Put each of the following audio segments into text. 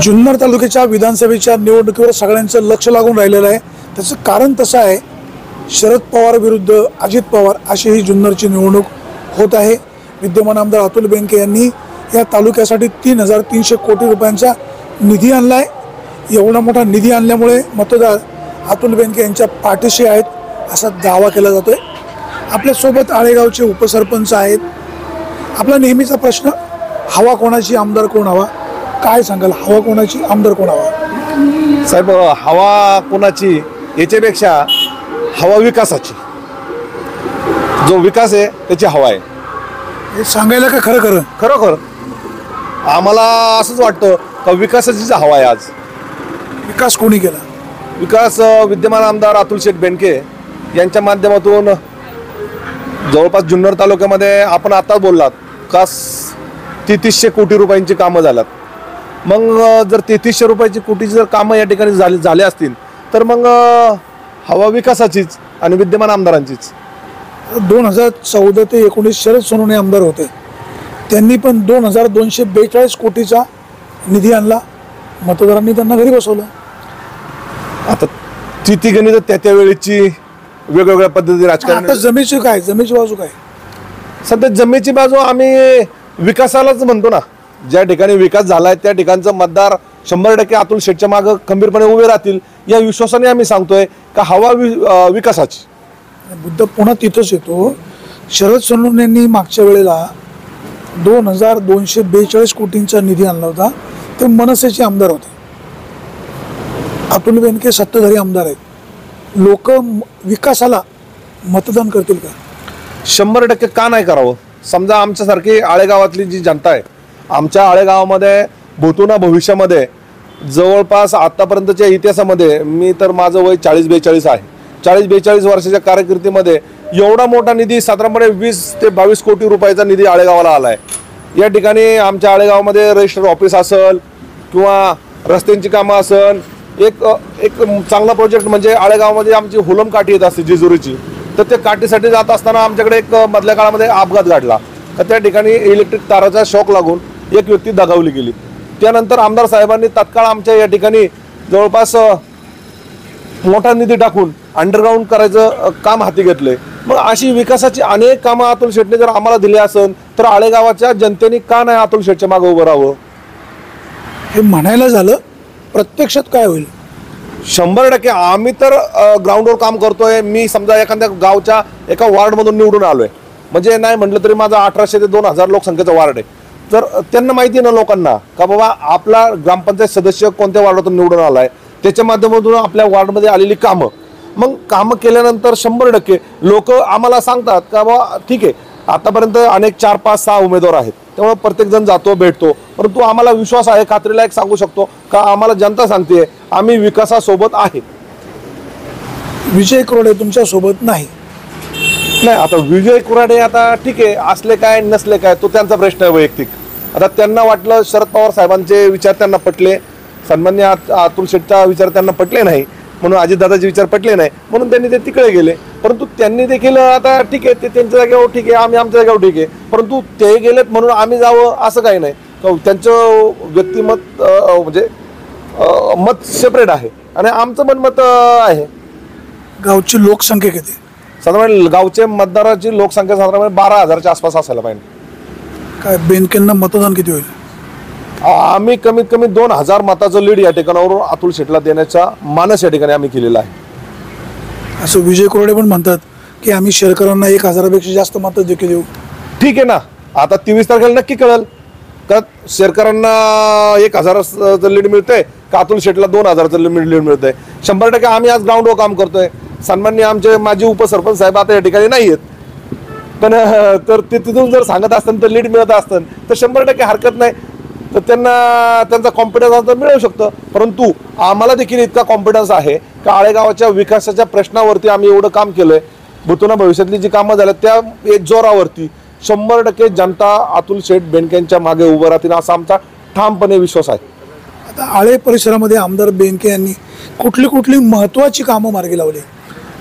जुन्नर तालुक्याच्या विधानसभेच्या निवडणुकीवर सगळ्यांचं लक्ष लागून राहिलेलं आहे। त्याचं कारण तसं आहे, शरद पवार विरुद्ध अजित पवार अशी ही जुन्नरची निवडणूक होत आहे। विद्यमान आमदार अतुल बेनके यांनी या तालुक्यासाठी 3300 कोटी रुपयांचा निधी आणला आहे। एवढा मोठा निधी आणल्यामुळे मतदार अतुल बेनके यांच्या पाठीशी आहेत असा दावा केला जातोय। आपल्यासोबत आळेगावचे उपसरपंच आहेत। आपला नेहमीचा प्रश्न, हवा कोणाची, आमदार कोण हवा, काय सांगाल? हवा कोणाची, आमदार कोण हवा? साहेब, हवा कोणाची याच्यापेक्षा हवा विकासाची, जो विकास आहे त्याची हवा आहे हे सांगायला का खरं खरं? खरोखर आम्हाला असंच वाटतं का विकासाचीच हवा आहे आज। विकास कोणी केला? विकास विद्यमान आमदार अतुल शेठ बेनके यांच्या माध्यमातून जवळपास जुन्नर तालुक्यामध्ये आपण आता बोललात का 3300 कोटी रुपयांची कामं झाल्यात। मग जर 3300 रुपयाची कोटीची जर कामं या ठिकाणी झाले असतील तर मग हवा विकासाचीच आणि विद्यमान आमदारांचीच। 2014 ते 19 शरद सोनवणे आमदार होते, त्यांनी पण 2242 कोटीचा निधी आणला, मतदारांनी त्यांना घरी बसवलं। आता ती गणित त्या वेळेची वेगवेगळ्या पद्धती राजकारण। आता जमेची काय, जमेची बाजू काय? सध्या जमेची बाजू आम्ही विकासालाच म्हणतो ना। ज्या ठिकाणी विकास झालाय त्या ठिकाणचं मतदार 100% अतुल शेठच्या मागे खंबीरपणे उभे राहतील या विश्वासाने आम्ही सांगतोय का हवा विकासाची। मुद्दा पुन्हा तिथंच येतो, शरद सोनवणे यांनी मागच्या वेळेला 2242 कोटींचा निधी आणला होता, ते मनसेचे आमदार होते। अतुल बेनके सत्ताधारी आमदार आहेत, लोक विकासाला मतदान करतील का? 100% का नाही करावं? समजा आमच्यासारखी आळेगावातली जी जनता आहे, आमच्या आळेगावामध्ये भूतूना भविष्यामध्ये जवळपास आतापर्यंतच्या इतिहासामध्ये मी तर माझं वय 40-42 आहे, 40-42 वर्षाच्या कारकिर्दीमध्ये एवढा मोठा निधी साधारणपणे 20 ते 22 कोटी रुपयाचा निधी आळेगावाला आला आहे। या ठिकाणी आमच्या आळेगावामध्ये रजिस्टर ऑफिस असेल किंवा रस्त्यांची कामं असेल, एक चांगला प्रोजेक्ट म्हणजे आळेगावामध्ये आमची हुलम काठी येत असते जेजुरीची, तर त्या काठीसाठी जात असताना आमच्याकडे एक मधल्या काळामध्ये अपघात घडला, तर त्या ठिकाणी इलेक्ट्रिक ताराचा शॉक लागून एक व्यक्ती दगावली गेली। त्यानंतर आमदार साहेबांनी तात्काळ आमच्या या ठिकाणी जवळपास मोठा निधी टाकून अंडरग्राऊंड करायचं काम हाती घेतलंय। मग अशी विकासाची अनेक कामं अतुल शेठने जर आम्हाला दिली असेल तर आळेगावाच्या जनतेने का नाही अतुल शेठच्या मागे उभं राहावं? हे म्हणायला झालं, प्रत्यक्षात काय होईल? 100% आम्ही तर ग्राउंडवर काम करतोय। मी समजा एखाद्या गावच्या एका वार्डमधून निवडून आलोय, म्हणजे नाही म्हटलं तरी माझा 1800 ते 2000 लोकसंख्येचा वार्ड आहे, तर त्यांना माहिती आहे ना लोकांना का बाबा आपला ग्रामपंचायत सदस्य कोणत्या वार्डातून निवडून आलाय, त्याच्या माध्यमातून आपल्या वार्डमध्ये आलेली कामं, मग कामं केल्यानंतर 100% लोक आम्हाला सांगतात का बाबा ठीक आहे, आतापर्यंत अनेक 4, 5, 6 उमेदवार आहेत, त्यामुळे प्रत्येक जण जातो भेटतो, परंतु आम्हाला विश्वास आहे, खात्रीला एक सांगू शकतो का आम्हाला जनता सांगते आम्ही विकासासोबत आहे। विजय कुराडे तुमच्या सोबत नाही? नाही, आता विजय कुराडे आता ठीक आहे, असले काय नसले काय तो त्यांचा प्रश्न आहे वैयक्तिक। आता त्यांना वाटलं शरद पवार साहेबांचे विचार त्यांना पटले, सन्मान्य अतुल शेठचा विचार त्यांना पटले नाही, म्हणून अजितदादाचे विचार पटले नाही, म्हणून त्यांनी ते तिकडे गेले। परंतु त्यांनी देखील आता ठीक आहे, ते त्यांच्या जागेवर ठीक आहे, आम्ही आमच्या जागेवर ठीक आहे, परंतु ते गेलेत म्हणून आम्ही जावं असं काही नाही। त्यांचं व्यक्तिमत म्हणजे मत सेपरेट आहे आणि आमचं मनमत आहे। गावची लोकसंख्या किती? साधारण गावचे मतदाराची लोकसंख्या साधारण 12,000च्या आसपास असायला पाहिजे। काय बेनकेंना मतदान किती होईल? आम्ही कमीत कमी 2000 मताचं लीड या ठिकाणावरून अतुल शेठला देण्याचा मानस या ठिकाणी आम्ही केलेला आहे। असं विजय कुराडे पण म्हणतात की आम्ही शेरकरांना 1000पेक्षा जास्त मतं देखील देऊ। ठीक आहे ना, आता 23 तारखेला नक्की कळेल का शेरकरांना 1000चं लीड मिळतंय का अतुल शेठला 2000चं लीड मिळतंय। 100% आम्ही आज ग्राउंडवर काम करतोय। सन्मान्य आमचे माजी उपसरपंच साहेब आता या ठिकाणी नाही आहेत, पण तर ते तिथून जर सांगत असतं तर लीड मिळत असतं तर 100% हरकत नाही, तर त्यांचा कॉन्फिडन्स मिळू शकतं। परंतु आम्हाला देखील इतका कॉन्फिडन्स आहे का आळेगावाच्या विकासाच्या प्रश्नावरती आम्ही एवढं काम केलंय, भूतूना भविष्यातली जी कामं झाल्यात त्या जोरावरती 100% जनता अतुल शेठ बेनकेंच्या मागे उभं राहतील असा आमचा ठामपणे विश्वास आहे। आता आळे परिसरामध्ये आमदार बेनके यांनी कुठली महत्त्वाची कामं मार्गी लावली?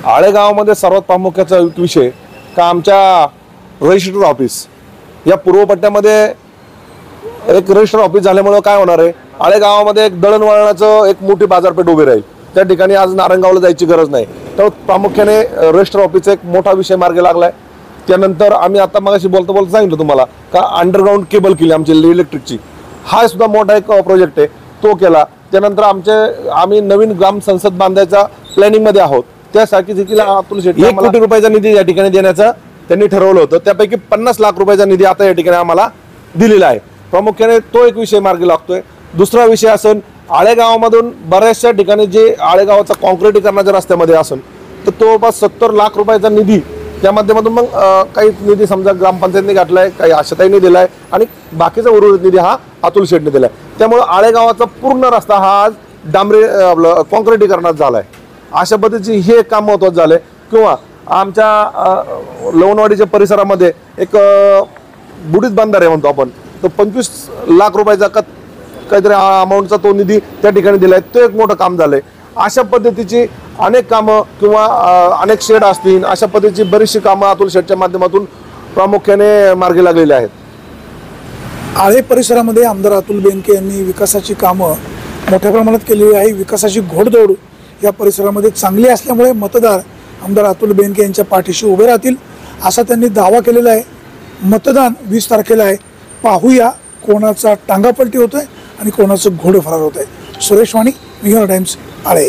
आळेगावामध्ये सर्वात प्रामुख्याचा विषय का आमच्या रजिस्टर ऑफिस या पूर्व पट्ट्यामध्ये एक रजिस्टर ऑफिस झाल्यामुळे काय होणार आहे, आळे गावामध्ये एक दळणवळणाचं एक मोठी बाजारपेठ उभी राहील. त्या ठिकाणी आज नारायणगावला जायची गरज नाही. तर प्रामुख्याने रजिस्टर ऑफिसचा एक मोठा विषय मार्गी लागलाय. त्यानंतर आम्ही आता मगाशी बोलता बोलता सांगितलं तुम्हाला का अंडरग्राऊंड केबल केली आमची इलेक्ट्रिकची. हा सुद्धा मोठा एक प्रोजेक्ट आहे, तो केला. त्यानंतर आम्ही नवीन ग्राम संसद बांधायचा प्लॅनिंग मध्ये आहोत. त्यासाठी देखील अतुल शेट्टी 1 कोटी रुपयाचा निधी या ठिकाणी देण्याचं त्यांनी ठरवलं होतं. त्यापैकी 50 लाख रुपयाचा निधी आता या ठिकाणी आम्हाला दिलेला आहे. प्रामुख्याने तो एक विषय मार्गी लागतोय. दुसरा विषय असेल आळे गावामधून बऱ्याचशा ठिकाणी जे आळे गावाचा कॉन्क्रिटीकरणाच्या रस्त्यामध्ये असेल तर तो जवळपास 70 लाख रुपयाचा निधी त्या माध्यमातून मग काही निधी समजा ग्रामपंचायतने घातलाय, काही आशाताईंनी दिलाय आणि बाकीचा उर्वरित निधी हा अतुल शेटने दिलाय. त्यामुळे आळे गावाचा पूर्ण रस्ता हा आज आपलं कॉन्क्रिटीकरणात झालाय. अशा पद्धतीचे हे काम महत्वाचं झालंय. किंवा आमच्या लवणवाडीच्या परिसरामध्ये एक बुडीत बंधारे म्हणतो आपण, तो 25 लाख रुपयाचा काहीतरी अमाऊंटचा तो निधी त्या ठिकाणी दिलाय. तो एक मोठं काम झालंय. अशा पद्धतीची अनेक कामं किंवा अनेक शेड असतील, अशा पद्धतीची बरीचशी कामं अतुल शेटच्या माध्यमातून प्रामुख्याने मार्गी लागलेली आहेत. आळे परिसरामध्ये आमदार अतुल बेनके यांनी विकासाची कामं मोठ्या प्रमाणात केलेली आहे. विकासाची घोडदौड या परिसरामध्ये चांगली असल्यामुळे मतदार आमदार अतुल बेनके यांच्या पाठीशी उभे राहतील असा त्यांनी दावा केलेला आहे. मतदान 20 तारखेला आहे. पाहूया कोणाचा टांगापलटी होतोय आणि कोणाचं घोडं फरार होत आहे. सुरेश वाणी, न्यूयॉर्क टाइम्स, आळे.